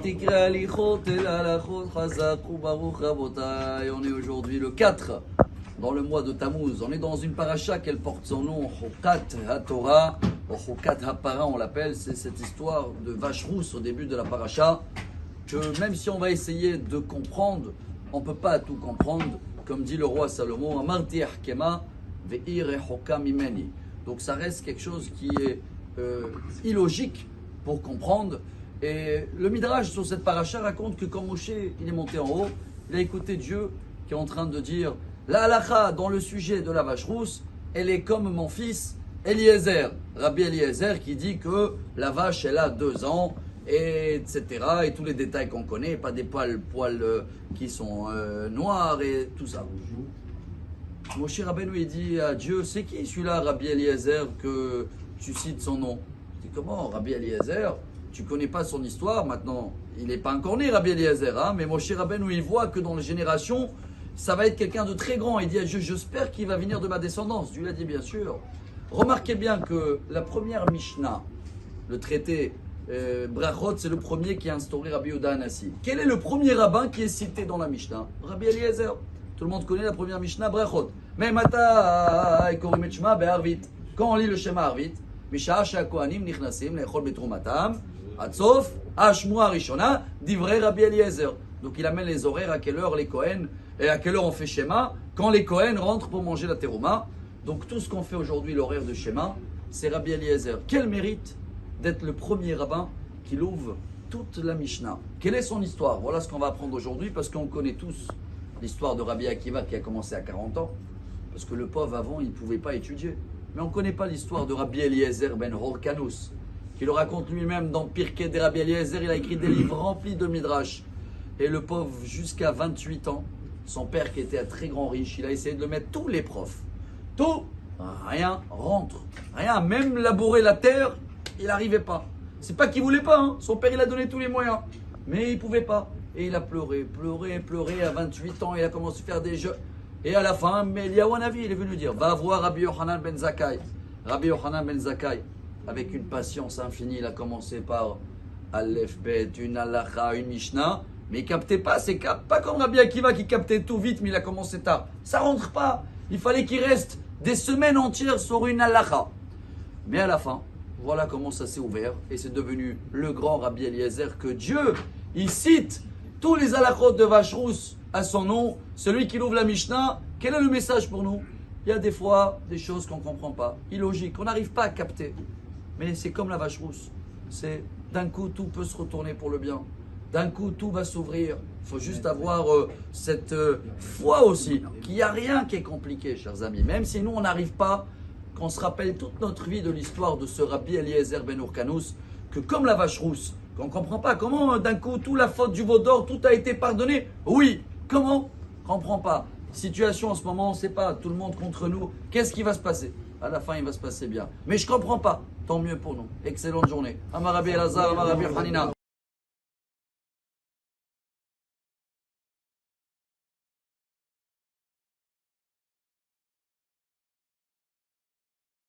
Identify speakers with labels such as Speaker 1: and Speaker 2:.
Speaker 1: On est aujourd'hui le 4 dans le mois de Tammuz. On est dans une paracha qu'elle porte son nom, Chokat HaTorah, ou Chokat HaPara on l'appelle. C'est cette histoire de vache rousse au début de la paracha que même si on va essayer de comprendre, on ne peut pas tout comprendre. Comme dit le roi Salomon, Amarti Ahkema ve'ir Choka Mimeni. Donc ça reste quelque chose qui est illogique pour comprendre. Et le Midrash sur cette paracha raconte que quand Moshe il est monté en haut, il a écouté Dieu qui est en train de dire la halakha dans le sujet de la vache rousse, elle est comme mon fils Eliezer, Rabbi Eliezer qui dit que la vache elle a 2 ans, et etc. Et tous les détails qu'on connaît, pas des poils qui sont noirs et tout ça. Moshe Rabbeinu il dit à Dieu, c'est qui celui-là Rabbi Eliezer que tu cites son nom? Il dit comment Rabbi Eliezer? Tu ne connais pas son histoire, maintenant, il n'est pas encore né, Rabbi Eliezer, hein, mais Moshe Rabbeinu, il voit que dans les générations, ça va être quelqu'un de très grand. Il dit à Dieu, j'espère qu'il va venir de ma descendance. Dieu l'a dit, bien sûr. Remarquez bien que la première Mishnah, le traité Brachot, c'est le premier qui a instauré Rabbi Yehuda Hanassi. Quel est le premier rabbin qui est cité dans la Mishnah? Rabbi Eliezer. Tout le monde connaît la première Mishnah, Brachot. Mais Mata, quand on lit le schéma Arvit, Misha Kohanim Nichnasim, Lechol Betrumatam, Atsof, Ashmua Rishona, Divrei Rabbi Eliezer. Donc il amène les horaires, à quelle heure les Kohen, et à quelle heure on fait Shema, quand les Kohen rentrent pour manger la terouma. Donc tout ce qu'on fait aujourd'hui, l'horaire de Shema, c'est Rabbi Eliezer. Quel mérite d'être le premier rabbin qui ouvre toute la Mishnah. Quelle est son histoire? Voilà ce qu'on va apprendre aujourd'hui, parce qu'on connaît tous l'histoire de Rabbi Akiva qui a commencé à 40 ans, parce que le pauvre avant, il ne pouvait pas étudier. Mais on ne connaît pas l'histoire de Rabbi Eliezer ben Horkanus, qui le raconte lui-même dans Pirkei de Rabbi Eliezer. Il a écrit des livres remplis de Midrash. Et le pauvre, jusqu'à 28 ans, son père qui était un très grand riche, il a essayé de le mettre tous les profs. Tout, rien rentre. Rien, même labourer la terre, il n'arrivait pas. C'est pas qu'il voulait pas, hein. Son père il a donné tous les moyens. Mais il ne pouvait pas. Et il a pleuré. À 28 ans, il a commencé à faire des jeux. Et à la fin, mais Eliyahu Hanavi, il est venu dire, va voir Rabbi Yochanan ben Zakkai. Rabbi Yochanan ben Zakkai, avec une patience infinie, il a commencé par Aleph, Bet, une halakha, une Mishnah, mais il ne captait pas, c'est pas comme Rabbi Akiva qui captait tout vite, mais il a commencé tard. Ça ne rentre pas. Il fallait qu'il reste des semaines entières sur une halakha. Mais à la fin, voilà comment ça s'est ouvert, et c'est devenu le grand Rabbi Eliezer que Dieu, il cite tous les halakhot de vache rousse à son nom, celui qui ouvre la Mishnah. Quel est le message pour nous? Il y a des fois des choses qu'on ne comprend pas, illogiques, qu'on n'arrive pas à capter. Mais c'est comme la vache rousse. C'est d'un coup, tout peut se retourner pour le bien. D'un coup, tout va s'ouvrir. Il faut juste avoir cette foi aussi, qu'il n'y a rien qui est compliqué, chers amis. Même si nous, on n'arrive pas, qu'on se rappelle toute notre vie de l'histoire de ce Rabbi Eliezer ben Horkanus, que comme la vache rousse, qu'on ne comprend pas comment d'un coup, toute la faute du veau d'or, tout a été pardonné. Oui, comment? On ne comprend pas. Situation en ce moment, on ne sait pas, tout le monde contre nous. Qu'est-ce qui va se passer? À la fin, il va se passer bien. Mais je ne comprends pas. Tant mieux pour nous. Excellente journée. Amar Rabbi Elazar, Amar Rabbi Hanina.